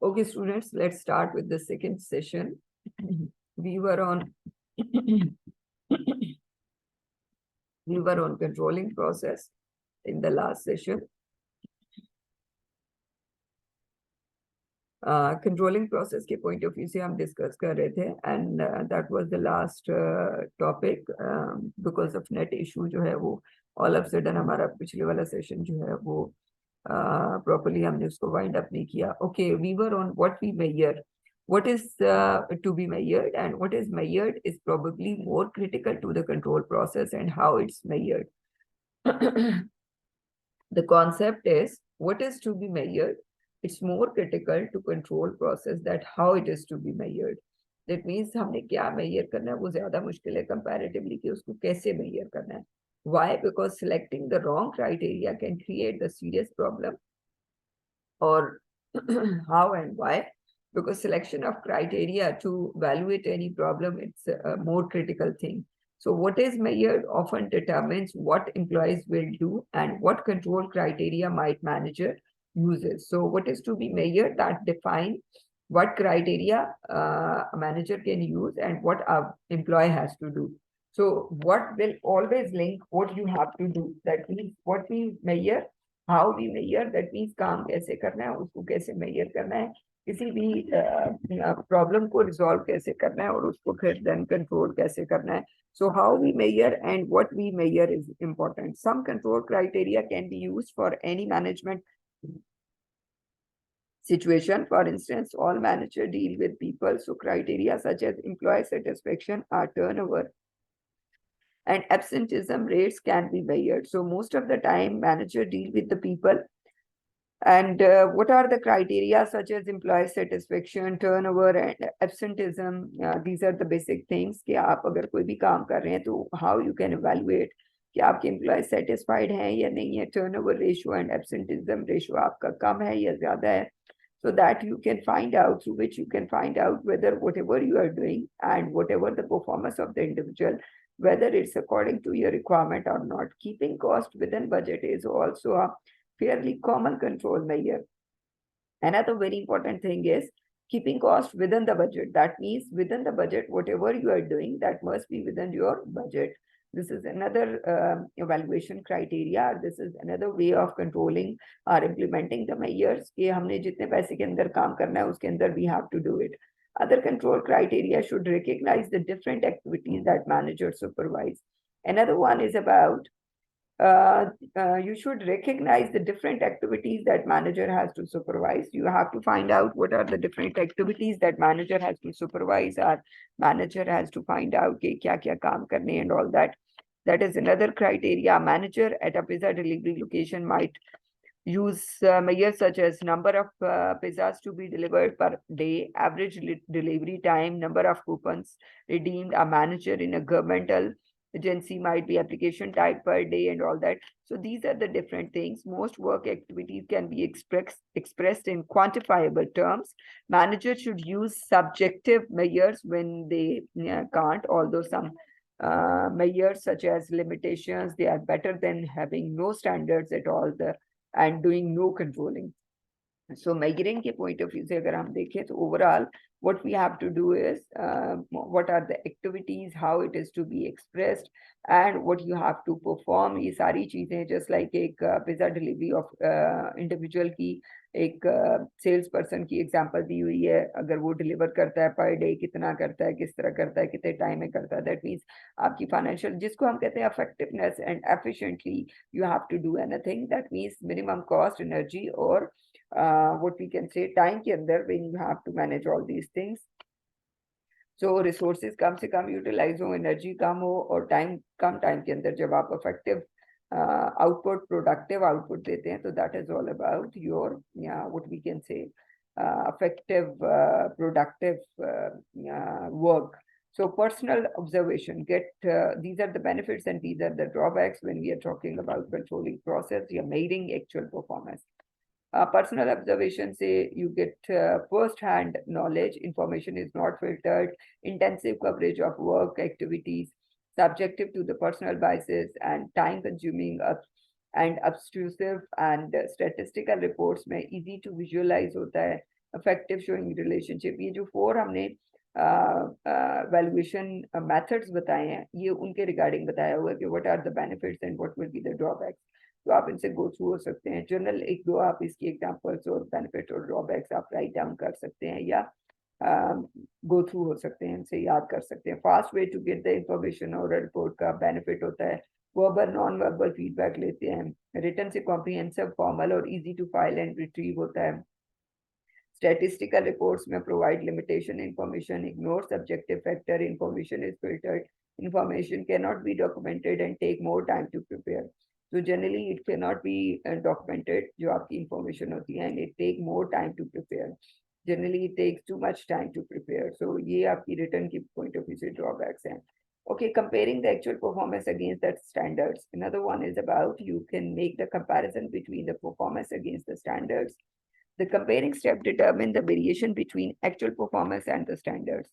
Okay, students, let's start with the second session. We were on controlling process in the last session. Controlling process के point of view से हम discuss कर रहे थे, and that was the last topic. Because of net issue जो है वो all of a sudden हमारा पिछले वाला session जो है वो properly हमने उसको wind up नहीं किया. Okay, we were on what we measure. What is to be measured and what is measured is probably more critical to the control process and how it's measured. The concept is what is to be measured. It's more critical to control process that how it is to be measured. That means हमने क्या measure करना है वो ज़्यादा मुश्किल है comparatively कि उसको कैसे measure करना है. Why? Because selecting the wrong criteria can create the serious problem. Or how and why? Because selection of criteria to evaluate any problem, it's a more critical thing. So what is measured often determines what employees will do and what control criteria might manager uses. So what is to be measured, that define what criteria a manager can use and what a employee has to do. So what will always link what you have to do. That means what we measure, how we measure, that means काम कैसे करना है, उसको कैसे measure करना है, किसी भी problem को resolve कैसे करना है और उसको फिर then control कैसे करना है. So how we measure and what we measure is important. Some control criteria can be used for any management situation. For instance, all managers deal with people, so criteria such as employee satisfaction or turnover and absenteeism rates can be measured. So most of the time, manager deal with the people. And what are the criteria such as employee satisfaction, turnover, and absenteeism? These are the basic things कि आप अगर कोई भी काम कर रहे हैं तो how you can evaluate कि आपके employee satisfied हैं या नहीं है, turnover ratio and absenteeism ratio आपका कम है या ज़्यादा है. So that you can find out, through which you can find out whether whatever you are doing and whatever the performance of the individual, whether it's according to your requirement or not. Keeping cost within budget is also a fairly common control measure. Another very important thing is keeping cost within the budget. That means within the budget, whatever you are doing, that must be within your budget. This is another evaluation criteria. This is another way of controlling or implementing the measures कि हमने जितने पैसे के अंदर काम करना है उसके अंदर we have to do it. Other control criteria should recognize the different activities that managers supervise. Another one is about you should recognize the different activities that manager has to supervise. You have to find out what are the different activities that manager has to supervise, or manager has to find out कि क्या काम करने and all that. That is another criteria. Manager at a pizza delivery location might use measures such as number of pizzas to be delivered per day, average delivery time, number of coupons redeemed. A manager in a governmental agency might be application type per day and all that. So these are the different things. Most work activities can be expressed in quantifiable terms. Managers should use subjective measures when they can't, although some measures such as limitations, they are better than having no standards at all and doing no controlling. So measuring के point of view से अगर हम देखें तो overall what we have to do is what are the activities, how it is to be expressed, and what you have to perform. ये सारी चीजें just like एक pizza delivery of individual की एक सेल्स पर्सन की example दी हुई है. अगर वो डिलीवर करता है पर डे कितना करता है, किस तरह करता है, कितने टाइम में करता है, दैट मीन्स आपकी फाइनेंशियल, जिसको हम कहते हैं effectiveness and efficiently you have to do anything. That means minimum cost, energy और what we can say time के अंदर when you have to manage all these things. So resources कम से कम utilise हो, एनर्जी कम हो और टाइम कम time के अंदर जब आप इफेक्टिव output, productive output देते हैं, तो that is all about your what we can say effective productive work. So personal observation, these are the benefits and these are the drawbacks when we are talking about controlling process. You're measuring actual performance. Personal observation say you get first-hand knowledge, information is not filtered, intensive coverage of work activities, subjective to the personal biases and time-consuming and obtrusive, and statistical reports में easy to visualize होता है. effective showing relationship. ये जो 4 हमने valuation methods बताए हैं, ये उनके रिगार्डिंग बताया हुआ है कि what are the benefits and what will be the drawbacks. तो आप इनसे गो थ्रू हो सकते हैं। जनरल एक दो आप इसकी एग्जांपल्स और बेनिफिट और ड्रॉबैक्स आप राइट डाउन कर सकते हैं या गो थ्रू हो सकते हैं, इनसे याद कर सकते हैं। Fast way to get the information और रिपोर्ट का बेनिफिट होता है वर्बल नॉन वर्बल फीडबैक लेते हैं। रिटन से कॉम्प्रिहेंसिव फॉर्मल और easy to file and retrieve होता है। Statistical reports may provide limitation information, ignore subjective factor, information is filtered, information cannot be documented and take more time to prepare. So generally it cannot be documented जो आपकी information होती है, and it take more time to prepare. Generally it takes too much time to prepare. So ये आपकी written की point of view से drawbacks हैं. Okay, comparing the actual performance against the standards. Another one is about you can make the comparison between the performance against the standards. The comparing step determine the variation between actual performance and the standards.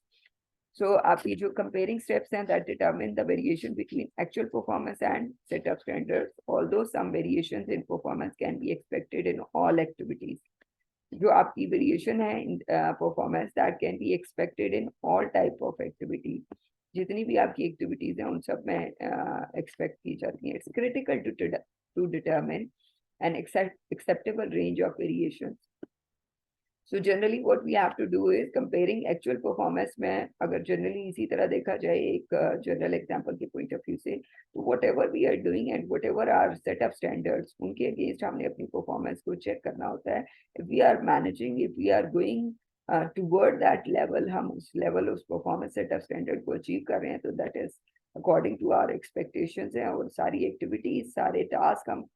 So आपकी जो comparing steps हैं that determine the variation between actual performance and set of standards. Although some variations in performance can be expected in all activities. जो आपकी variation है in performance that can be expected in all type of activity. जितनी भी आपकी activities हैं उन सब में expect की जाती हैं. It's critical to determine an acceptable range of variations. So generally what we have to do is comparing actual performance में अगर generally इसी तरह देखा जाए एक general example के point of view से, तो whatever we are doing and whatever our set of standards उनके against हमने अपनी performance को check करना होता है. If we are managing, if we are going toward that level, हम उस level उस performance set of standard को achieve कर रहे हैं, तो that is according to our expectations हैं और सारी activities सारे task हम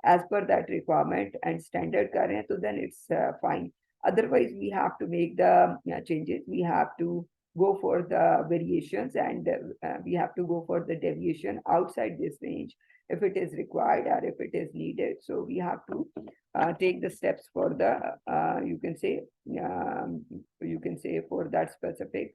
as per that requirement and standard कर रहे हैं, तो then it's fine. Otherwise we have to make the changes, we have to go for the variations, and we have to go for the deviation outside this range if it is required or if it is needed. So we have to take the steps for the you can say for that specific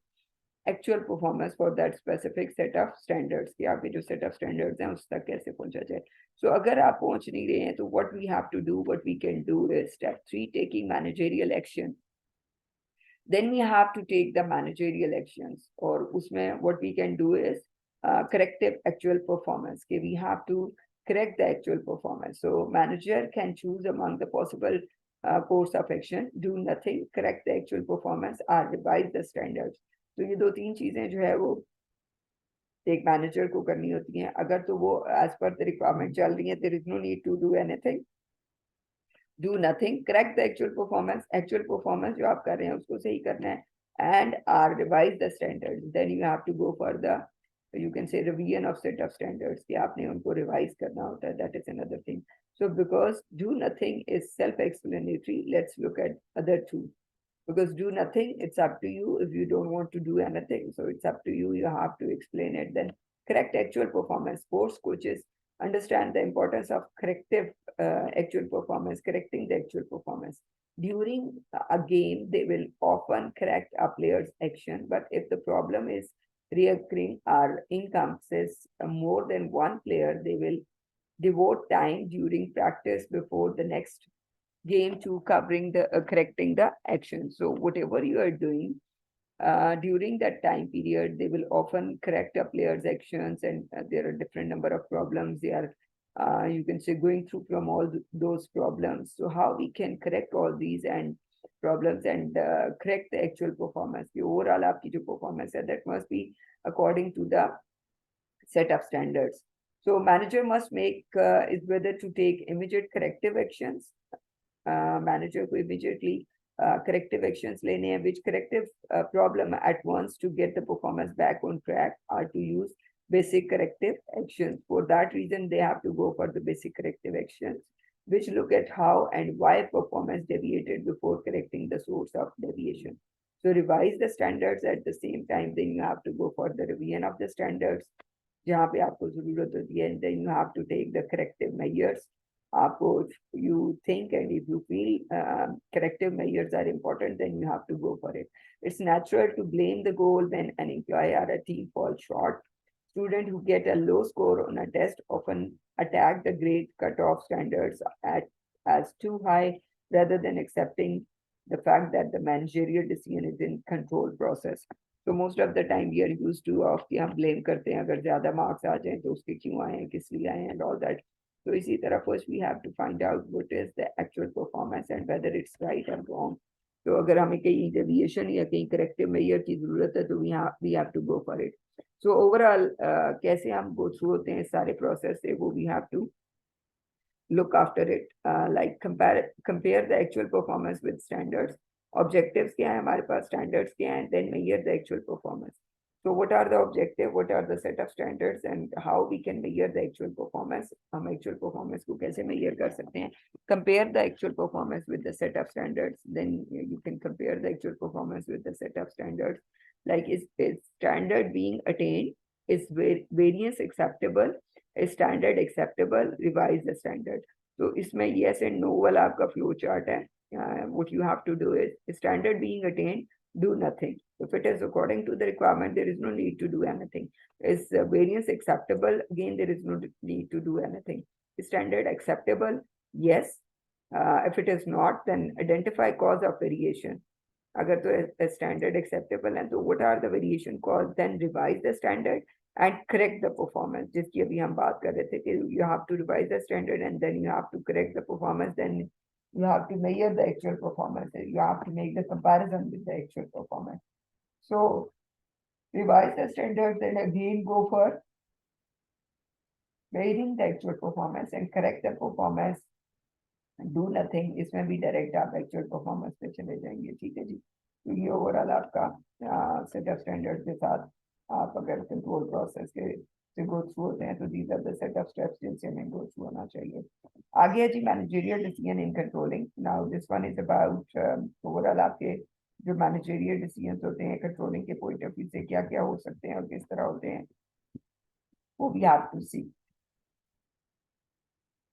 actual performance for that specific set of standards कि आपके जो set of standards हैं उस तक कैसे पहुंचा जाए. So अगर आप पहुंच नहीं रहे हैं तो what we have to do, what we can do is step 3, taking managerial action. Then we have to take the managerial actions और उसमें what we can do is corrective actual performance कि we have to correct the actual performance. So manager can choose among the possible course of action, do nothing, correct the actual performance or revise the standards. तो ये 2-3 चीजें जो है वो एक manager को करनी होती हैं. अगर तो वो एज पर द रिक्वायरमेंट चल रही है, there is no need to do anything, do nothing, correct the actual performance जो आप कर रहे हैं उसको सही करना है, and or revise the standards. Then you have to go for the you can say revision of set of standards कि आपने उनको रिवाइज करना होता है. That is another thing. So because do nothing is self explanatory, let's look at other two. Because do nothing, it's up to you if you don't want to do anything. So it's up to you. You have to explain it. Then correct actual performance. Sports coaches understand the importance of corrective actual performance, correcting the actual performance. During a game, they will often correct a player's action. But if the problem is reoccurring or encompasses more than one player, they will devote time during practice before the next game to covering the correcting the action. So whatever you are doing during that time period, they will often correct a player's actions, and there are different number of problems they are you can say going through from all those problems. So how we can correct all these and problems and correct the actual performance, the overall आपकी जो performance है, that must be according to the set of standards. So manager must make is whether to take immediate corrective actions. Manager को immediately corrective actions लेने हैं, which corrective problem at once to get the performance back on track, or to use basic corrective actions. For that reason, they have to go for the basic corrective actions, which look at how and why performance deviated before correcting the source of deviation. So revise the standards at the same time. Then you have to go for the revision of the standards जहाँ पे आपको जरूरत होती है. Then you have to take the corrective measures. आपको if you think and if you feel corrective measures are important, then you have to go for it. It's natural to blame the goal when an employee or a team falls short. Students who get a low score on a test often attack the grade cutoff standards as too high rather than accepting the fact that the managerial decision is in control process. So most of the time we are used to of कि हम blame करते हैं अगर ज़्यादा marks आ जाएं तो उसके क्यों आए हैं किस लिए आए हैं and all that. So इसी तरह first we have to find out what is the actual performance and whether it's right or wrong. तो अगर हमें कहीं deviation या कहीं corrective measure की ज़रूरत है तो we have to go for it. So overall कैसे हम go through होते हैं सारे process से वो we have to look after it, like compare the actual performance with standards. Objectives क्या है हमारे पास, standards क्या हैं, then measure the actual performance. So what are the objective, what are the set of standards and how we can measure the actual performance. हम actual performance को कैसे measure कर सकते हैं. Compare the actual performance with the set of standards. Then you can compare the actual performance with the set of standards. Like is standard being attained? Is variance acceptable? Is standard acceptable? Revise the standard. So इसमें yes and no वाला आपका flow chart है. What you have to do is standard being attained, do nothing. If it is according to the requirement, there is no need to do anything. Is variance acceptable? Again, there is no need to do anything. Is standard acceptable? Yes. If it is not, then identify cause of variation. अगर तो standard acceptable है तो what are the variation cause? Then revise the standard and correct the performance. जिसकी अभी हम बात कर रहे थे कि you have to revise the standard and then you have to correct the performance. Then you have to measure the actual performance. You have to make the comparison with the actual performance. So revise the standards and again go for measuring the actual performance and correct the performance. Do nothing. इसमें भी direct आप actual performance पे चले जाएंगे. ठीक है जी. तो ये ओवरऑल आपका सेट ऑफ स्टैंडर्ड के साथ आप अगर कंट्रोल प्रोसेस के से गो थ्रू होते हैं तो these are the set of steps जिनसे हमें गो थ्रू होना चाहिए. आगे है जी managerial decision in controlling. Now this one is about overall आपके जो मैनेजरियल डिसीजंस होते हैं कंट्रोलिंग के पॉइंट ऑफ व्यू से क्या क्या हो सकते हैं और किस तरह होते हैं वो भी have to see.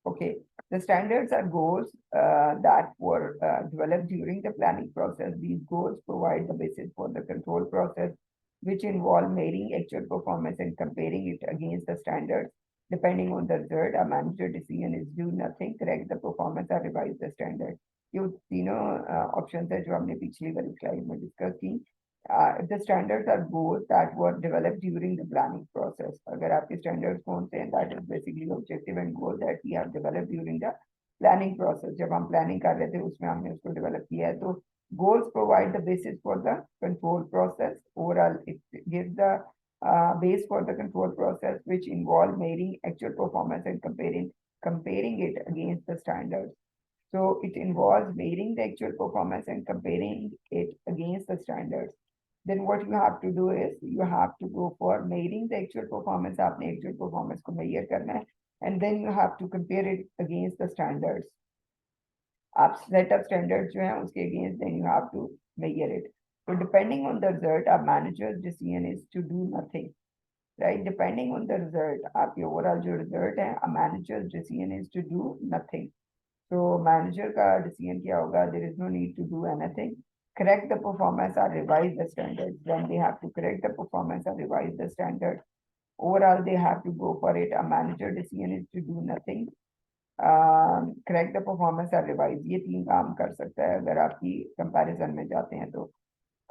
Okay, the standards are goals that were developed during the planning process. These goals provide the basis for the control process, which involve measuring actual performance and comparing it against the standards. Depending on the result, a manager decision is do nothing, correct the performance, or revise the standard. ये तीनों options है जो हमने पिछली वाली slide में discuss की. The standards are goals that were developed during the planning process. अगर आपके standards कौन से हैं, that is basically objective and goal that we have developed during the planning process. जब हम planning कर रहे थे उसमें हमने उसको develop किया है. तो goals provide the basis for the control process. Overall, it gives the base for the control process, which involve measuring actual performance and comparing it against the standards. So it involves measuring the actual performance and comparing it against the standards. Then what you have to do is you have to go for measuring the actual performance. आपने actual performance को measure करना है and then you have to compare it against the standards. आप set of standards जो हैं उसके against then you have to measure it. So depending on the result, our manager's decision is to do nothing. Right? Depending on the result, आपके overall जो result है, a manager's decision is to do nothing. So manager का decision क्या होगा? There is no need to do anything. Correct the performance or revise the standards. Then they have to correct the performance or revise the standards. Overall, they have to go for it. A manager decision is to do nothing. Correct the performance or revise. ये तीन काम कर सकता है अगर आपकी comparison में जाते हैं तो.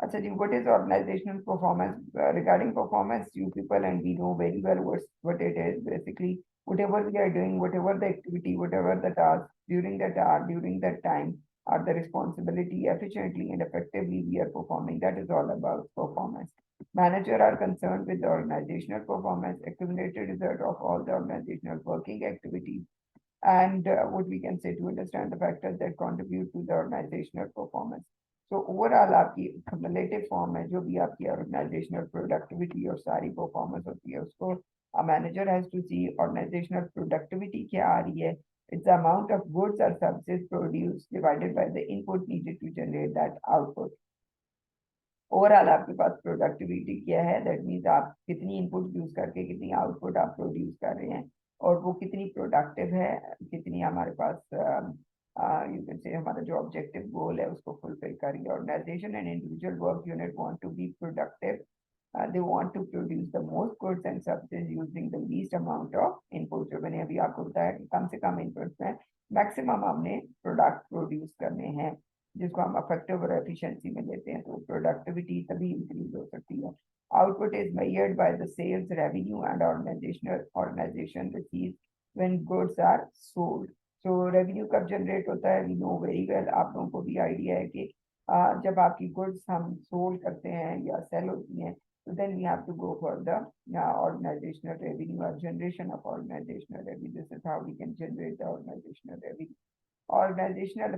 अच्छा जी, what is organizational performance? Regarding performance, you people and we know very well what it is. Basically, whatever we are doing, whatever the activity, whatever the task, during that time, or the responsibility efficiently and effectively we are performing. That is all about performance. Managers are concerned with the organizational performance, accumulated result of all the organizational working activities, and what we can say to understand the factors that contribute to the organizational performance. So overall आपकी cumulative form है जो भी आपकी organizational productivity और सारी performance होती है उसको a manager has to see organizational productivity क्या आ रही है. It's the amount of goods or services produced divided by the input needed to generate that output. Overall आपके पास productivity क्या है? That means आप कितनी input use करके कितनी output आप produce कर रहे हैं और वो कितनी productive है, कितनी हमारे पास you can say हमारा जो objective goal है उसको fulfill कर रही है. Organization and individual work unit want to be productive. They want to produce the most goods and services using the least amount of input. जो मैंने अभी आपको बताया कि कम से कम inputs में maximum हमने product produce करने हैं. जिसको हम इफेक्टिव और एफिशिएंसी में लेते हैं, तो प्रोडक्टिविटी तभी इंक्रीज हो सकती है. Output is measured by the sales revenue and organization receives when goods are sold. तो रेवेन्यू कब जनरेट होता है? वी नो वेरी वेल, आप लोगों को भी आइडिया है कि जब आपकी गुड्स हम सोल्ड करते हैं या सेल होती हैं, तो then we have to go for the organizational revenue or generation of organizational revenue. This is how we can generate the organizational revenue. Organizational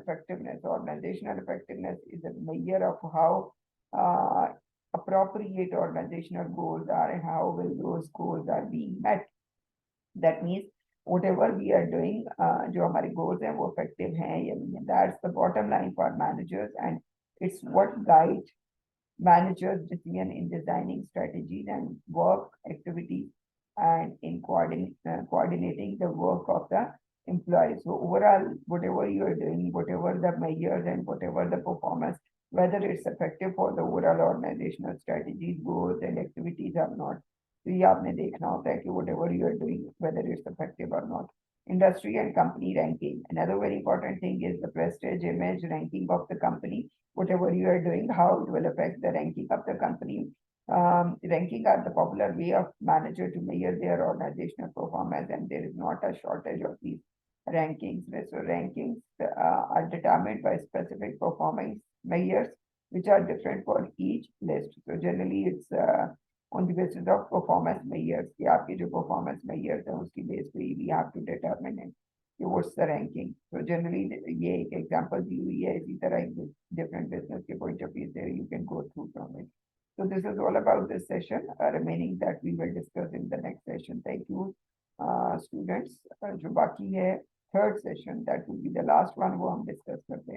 effectiveness is a measure of how appropriate organizational goals are and how well those goals are being met. That means whatever we are doing, जो हमारे goals हैं वो effective हैं या नहीं. That's the bottom line for managers, and it's what guides managers' decision in designing strategies and work activities and in coordinating the work of the employees. So overall, whatever you are doing, whatever the measures and whatever the performance, whether it's effective for the overall organizational strategies, goals and activities or not. तो ये आपने देखना होता है कि whatever you are doing, whether it's effective or not. Industry and company ranking. Another very important thing is the prestige, image, ranking of the company. Whatever you are doing, how it will affect the ranking of the company. Ranking are the popular way of manager to measure their organizational performance, and there is not a shortage of these rankings. So rankings are determined by specific performance measures, which are different for each list. So generally, it's on the basis of performance measures. कि आपके जो performance measures हैं उसकी base पे we have to determine it. What's the ranking? So generally ये एक example दी हुई है, इसी तरह different business के point of view there you can go through from it. So this is all about this session. Remaining that we will discuss in the next session. Thank you, students. जो बाकी है third session, that will be the last one वो हम discuss करते हैं.